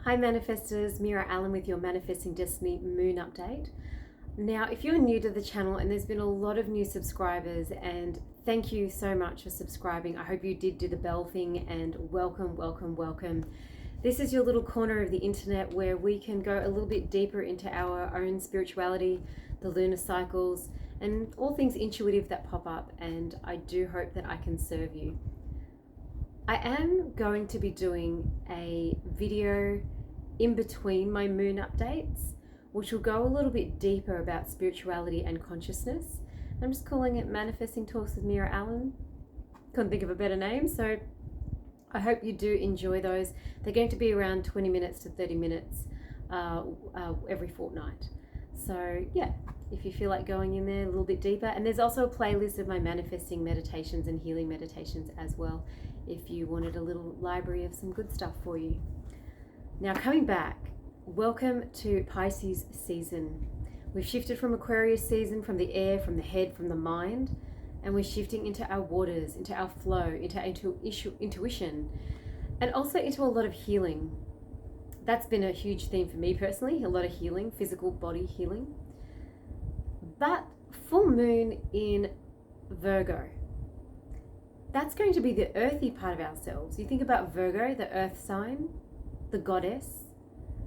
Hi manifestors, Meera Allen with your Manifesting Destiny Moon Update. Now, if you're new to the channel, and there's been a lot of new subscribers, and thank you so much for subscribing. I hope you did do the bell thing, and welcome, welcome, welcome. This is your little corner of the internet where we can go a little bit deeper into our own spirituality, the lunar cycles, and all things intuitive that pop up, and I do hope that I can serve you. I am going to be doing a video in between my moon updates, which will go a little bit deeper about spirituality and consciousness. I'm just calling it Manifesting Talks with Meera Allen. Couldn't think of a better name, so I hope you do enjoy those. They're going to be around 20 minutes to 30 minutes every fortnight. So yeah, if you feel like going in there a little bit deeper. And there's also a playlist of my manifesting meditations and healing meditations as well, if you wanted a little library of some good stuff for you. Now, coming back, welcome to Pisces season. We've shifted from Aquarius season, from the air, from the head, from the mind, and we're shifting into our waters, into our flow, into our intuition, and also into a lot of healing. That's been a huge theme for me personally, a lot of healing, physical body healing. But full moon in Virgo, that's going to be the earthy part of ourselves. You think about Virgo, the earth sign, the goddess,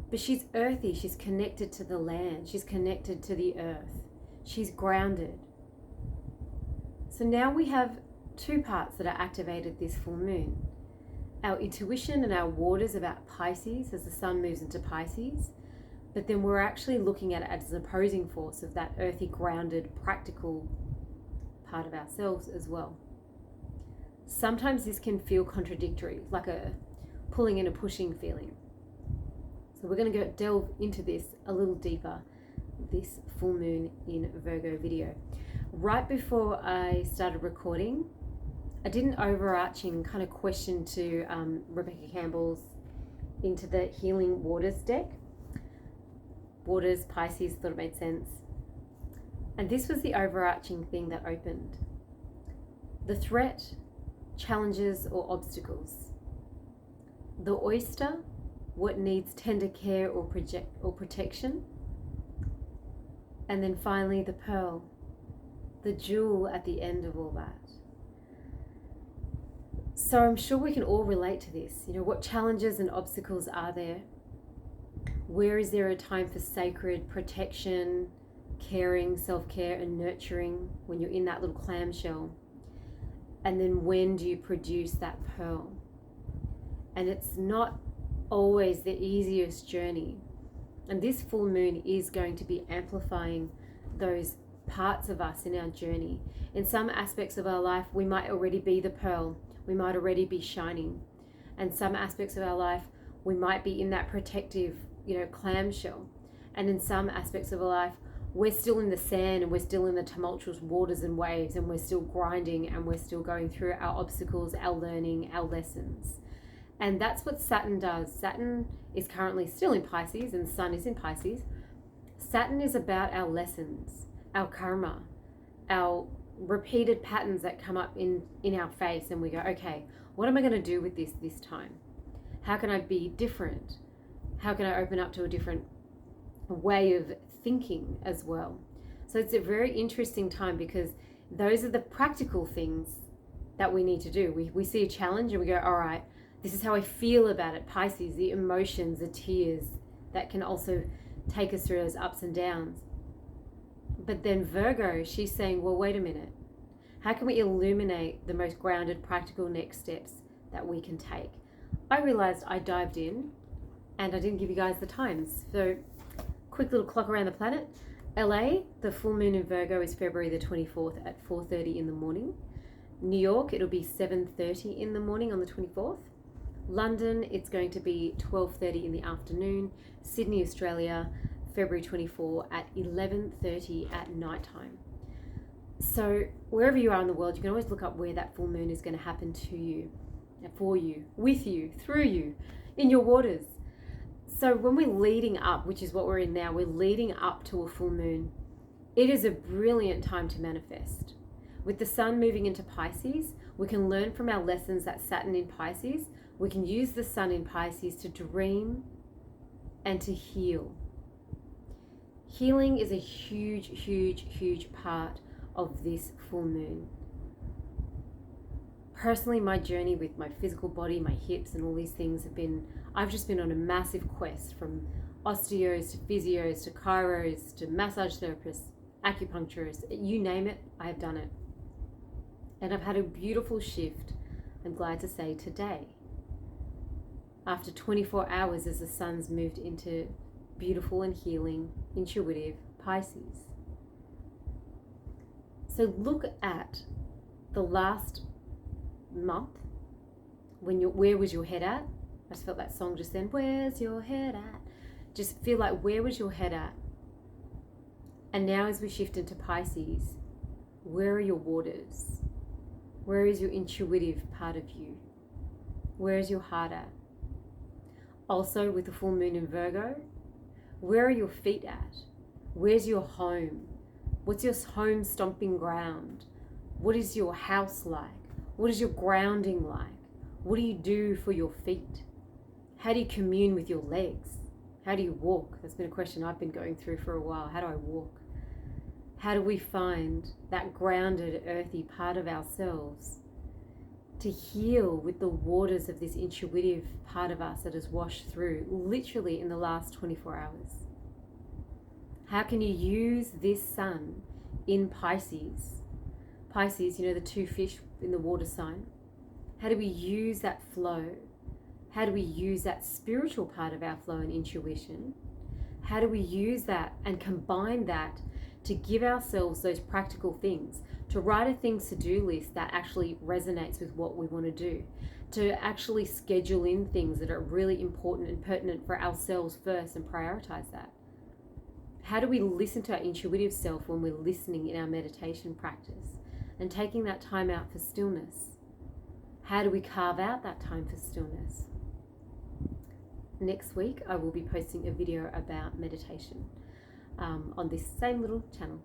but she's earthy, she's connected to the land, she's connected to the earth, she's grounded. So now we have two parts that are activated this full moon. Our intuition and our waters about Pisces as the sun moves into Pisces, but then we're actually looking at it as an opposing force of that earthy, grounded, practical part of ourselves as well. Sometimes this can feel contradictory, like a pulling and a pushing feeling. So we're going to delve into this a little deeper, this full moon in Virgo video. Right before I started recording, I did an overarching kind of question to Rebecca Campbell's Into the Healing Waters deck. Waters, Pisces, thought it made sense. And this was the overarching thing that opened. The threat, challenges or obstacles. The oyster, what needs tender care or protection. And then finally the pearl, the jewel at the end of all that. So I'm sure we can all relate to this. You know, what challenges and obstacles are there? Where is there a time for sacred protection, caring, self-care and nurturing when you're in that little clamshell? And then when do you produce that pearl? And it's not always the easiest journey. And this full moon is going to be amplifying those parts of us in our journey. In some aspects of our life, we might already be the pearl. We might already be shining. And some aspects of our life, we might be in that protective, clamshell. And in some aspects of our life, we're still in the sand and we're still in the tumultuous waters and waves, and we're still grinding and we're still going through our obstacles, our learning, our lessons. And that's what Saturn does. Saturn is currently still in Pisces and Sun is in Pisces. Saturn is about our lessons, our karma, our repeated patterns that come up in our face, and we go, okay, what am I going to do with this time? How can I be different? How can I open up to a different way of thinking as well? So it's a very interesting time, because those are the practical things that we need to do. We see a challenge and we go, all right, this is how I feel about it. Pisces, the emotions, the tears that can also take us through those ups and downs. But then Virgo, she's saying, well, wait a minute. How can we illuminate the most grounded, practical next steps that we can take? I realized I dived in and I didn't give you guys the times. So quick little clock around the planet. LA, the full moon in Virgo is February the 24th at 4:30 in the morning. New York, it'll be 7:30 in the morning on the 24th. London, it's going to be 12:30 in the afternoon. Sydney, Australia, February 24 at 11:30 at nighttime. So wherever you are in the world, you can always look up where that full moon is going to happen to you, for you, with you, through you, in your waters. So when we're leading up, which is what we're in now, we're leading up to a full moon. It is a brilliant time to manifest. With the sun moving into Pisces, we can learn from our lessons that Saturn in Pisces. We can use the sun in Pisces to dream, and to heal. Healing is a huge, huge, huge part of this full moon. Personally, my journey with my physical body, my hips and all these things I've just been on a massive quest, from osteos to physios to chiros to massage therapists, acupuncturists, you name it, I have done it. And I've had a beautiful shift, I'm glad to say, today. After 24 hours as the sun's moved into beautiful and healing, intuitive Pisces. So look at the last month, where was your head at? I just felt that song just then, where's your head at? Just feel like, where was your head at? And now as we shift into Pisces, where are your waters? Where is your intuitive part of you? Where is your heart at? Also with the full moon in Virgo, where are your feet at? Where's your home? What's your home stomping ground? What is your house like? What is your grounding like? What do you do for your feet? How do you commune with your legs? How do you walk? That's been a question I've been going through for a while. How do I walk? How do we find that grounded, earthy part of ourselves to heal with the waters of this intuitive part of us that has washed through literally in the last 24 hours? How can you use this sun in Pisces? Pisces, you know, the two fish in the water sign. How do we use that flow? How do we use that spiritual part of our flow and intuition? How do we use that and combine that to give ourselves those practical things, to write a things to-do list that actually resonates with what we want to do, to actually schedule in things that are really important and pertinent for ourselves first and prioritize that? How do we listen to our intuitive self when we're listening in our meditation practice and taking that time out for stillness? How do we carve out that time for stillness? Next week, I will be posting a video about meditation on this same little channel.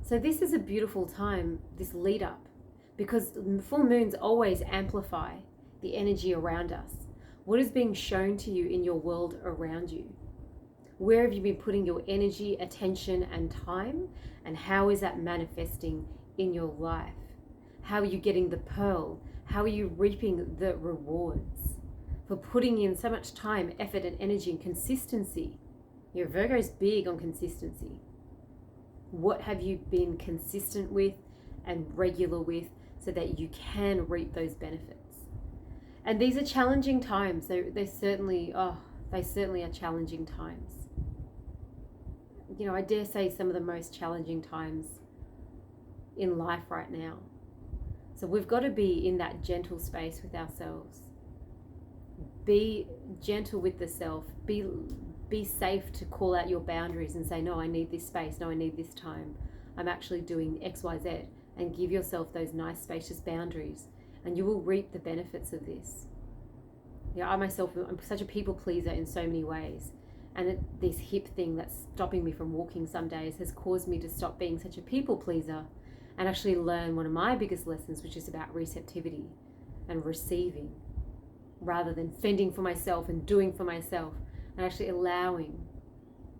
So this is a beautiful time, this lead up, because full moons always amplify the energy around us. What is being shown to you in your world around you? Where have you been putting your energy, attention, and time? And how is that manifesting in your life? How are you getting the pearl? How are you reaping the rewards for putting in so much time, effort, and energy and consistency? Your Virgo is big on consistency. What have you been consistent with and regular with so that you can reap those benefits? And these are challenging times. They certainly are challenging times. You know, I dare say some of the most challenging times in life right now. So we've got to be in that gentle space with ourselves. Be gentle with the self. Be safe to call out your boundaries and say, no, I need this space. No, I need this time. I'm actually doing X, Y, Z. And give yourself those nice, spacious boundaries. And you will reap the benefits of this. You know, I'm such a people pleaser in so many ways. And this hip thing that's stopping me from walking some days has caused me to stop being such a people pleaser and actually learn one of my biggest lessons, which is about receptivity and receiving, rather than fending for myself and doing for myself, and actually allowing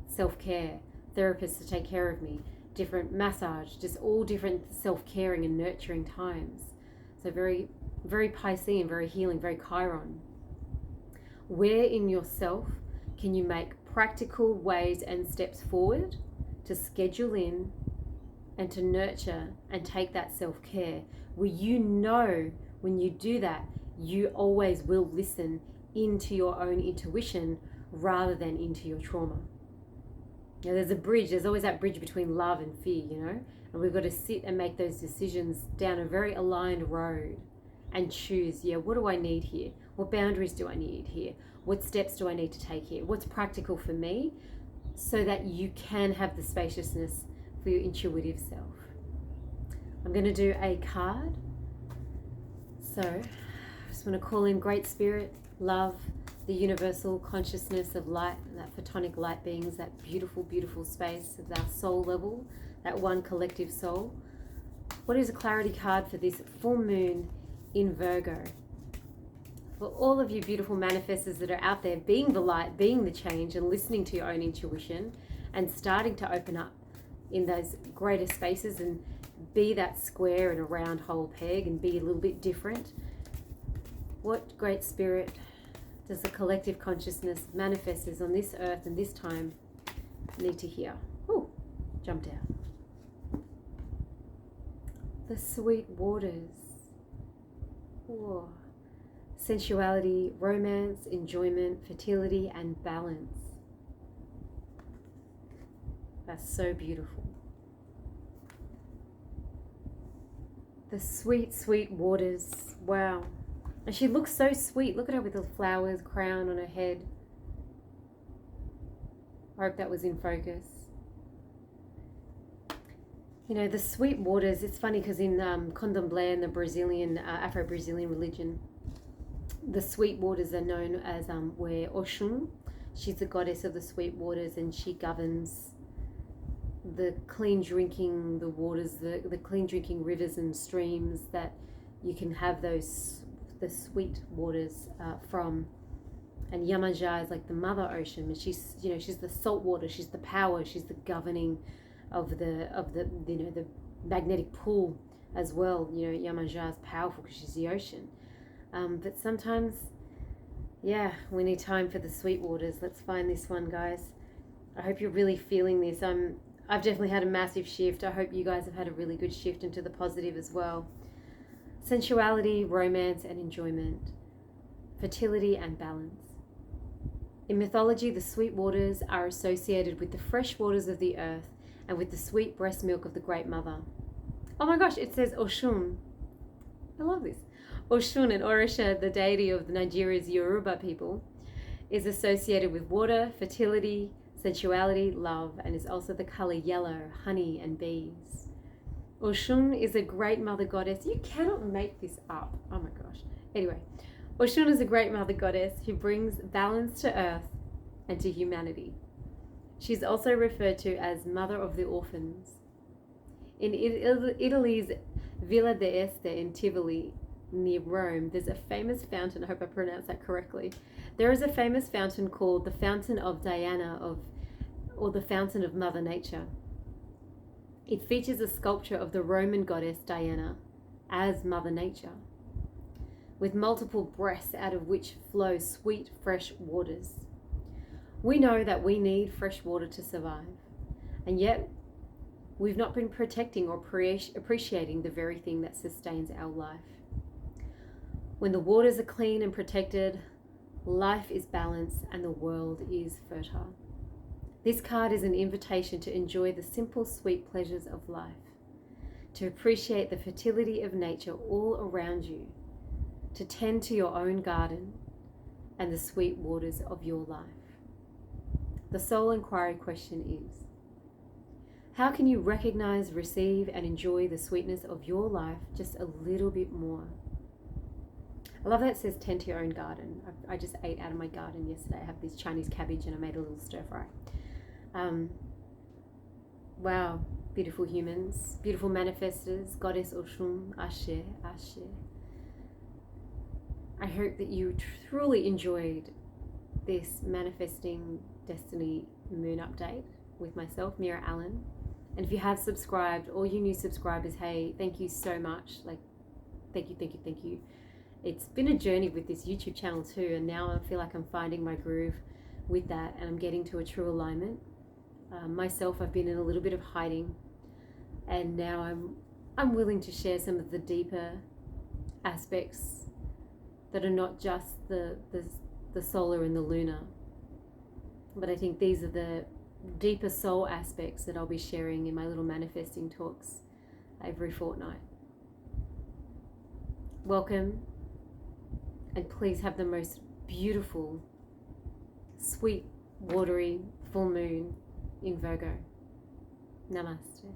self-care, therapists to take care of me, different massage, just all different self-caring and nurturing times. So very, very Piscean, very healing, very Chiron. Where in yourself can you make practical ways and steps forward to schedule in and to nurture and take that self-care, where you know when you do that, you always will listen into your own intuition rather than into your trauma. You know, there's always that bridge between love and fear, you know, and we've got to sit and make those decisions down a very aligned road and choose, what do I need here? What boundaries do I need here? What steps do I need to take here? What's practical for me, so that you can have the spaciousness for your intuitive self. I'm going to do a card. So I just want to call in Great Spirit, love, the universal consciousness of light, that photonic light beings, that beautiful, beautiful space of our soul level, that one collective soul. What is a clarity card for this full moon in Virgo? For all of you beautiful manifestors that are out there, being the light, being the change, and listening to your own intuition and starting to open up in those greater spaces and be that square and a round whole peg and be a little bit different. What great spirit does the collective consciousness manifestors on this earth and this time need to hear? Ooh, jumped out. The sweet waters. Whoa. Sensuality, romance, enjoyment, fertility, and balance. That's so beautiful. The sweet, sweet waters. Wow. And she looks so sweet. Look at her with the flowers crown on her head. I hope that was in focus. You know, the sweet waters, it's funny because in Candomblé and the Brazilian, Afro-Brazilian religion, the sweet waters are known as where Oshun, she's the goddess of the sweet waters, and she governs the clean drinking, the waters, the clean drinking rivers and streams that you can have the sweet waters from. And Yamanja is like the mother ocean, and she's the salt water, she's the power, she's the governing of the the magnetic pull as well. Yamanja is powerful because she's the ocean. But sometimes, yeah, we need time for the sweet waters. Let's find this one, guys. I hope you're really feeling this. I've definitely had a massive shift. I hope you guys have had a really good shift into the positive as well. Sensuality, romance, and enjoyment. Fertility and balance. In mythology, the sweet waters are associated with the fresh waters of the earth and with the sweet breast milk of the Great Mother. Oh my gosh, it says Oshun. I love this. Oshun and Orisha, the deity of Nigeria's Yoruba people, is associated with water, fertility, sensuality, love, and is also the color yellow, honey, and bees. Oshun is a great mother goddess. You cannot make this up. Oh my gosh. Anyway, Oshun is a great mother goddess who brings balance to earth and to humanity. She's also referred to as Mother of the Orphans. In Italy's Villa d'Este in Tivoli, near Rome, there's a famous fountain. I hope I pronounced that correctly. There is a famous fountain called the Fountain of Diana, or the Fountain of Mother Nature. It features a sculpture of the Roman goddess Diana as Mother Nature, with multiple breasts out of which flow sweet, fresh waters. We know that we need fresh water to survive, and yet we've not been protecting or appreciating the very thing that sustains our life. When the waters are clean and protected, life is balanced and the world is fertile. This card is an invitation to enjoy the simple, sweet pleasures of life, to appreciate the fertility of nature all around you, to tend to your own garden and the sweet waters of your life. The soul inquiry question is, how can you recognize, receive, and enjoy the sweetness of your life just a little bit more? I love that it says tend to your own garden. I just ate out of my garden yesterday. I have this Chinese cabbage and I made a little stir fry. Wow, beautiful humans, beautiful manifestors, Goddess Oshun, Ashe, Ashe. I hope that you truly enjoyed this Manifesting Destiny Moon update with myself, Meera Allen. And if you have subscribed, all you new subscribers, hey, thank you so much. Thank you. It's been a journey with this YouTube channel too, and now I feel like I'm finding my groove with that, and I'm getting to a true alignment. Myself, I've been in a little bit of hiding, and now I'm willing to share some of the deeper aspects that are not just the solar and the lunar, but I think these are the deeper soul aspects that I'll be sharing in my little manifesting talks every fortnight. Welcome, and please have the most beautiful, sweet, watery full moon in Virgo. Namaste.